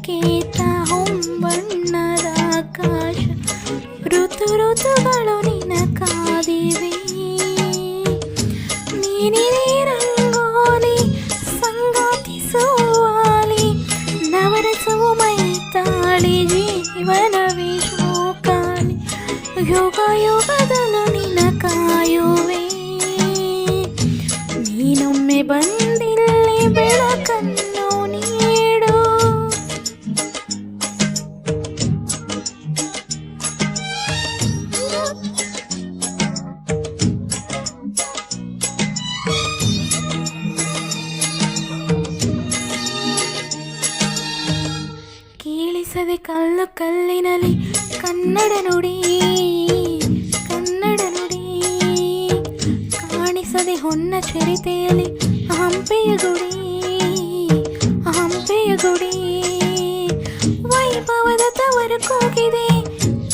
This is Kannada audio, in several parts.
ಸಂಕೇತ ಹೊಂಬಣ್ಣದ ಆಕಾಶ ಋತು ಋತುಗಳು ನಿನ ಕಾದಿವೆ ನೀನಿದೆ ರಂಗೋಲಿ ಸಂಗಾತಿ ಸೋವಾಲಿ ನವರಸವು ಮೈ ತಾಳಿ ಜೀವನವೇ ಶೋಕಾಲಿ ಯುಗ ಯುಗದಲ್ಲೂ ನಿನ ಕಾಯುವೆ ನೀನೊಮ್ಮೆ ಬಂದಿಲ್ಲಿ ಬೆಳಕನ್ನು ನೀಡು ಕೇಳಿಸದೆ ಕಲ್ಲು ಕಲ್ಲಿನಲ್ಲಿ ಕನ್ನಡ ನುಡಿ ಕಾಣಿಸದೆ ಹೊನ್ನ ಚರಿತೆಯಲ್ಲಿ ಹಂಪೆಯ ಗುಡಿ ವೈಭವದ ತವರು ಕೂಗಿದೆ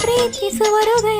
ಪ್ರೀತಿಸುವ ಹೃದಯ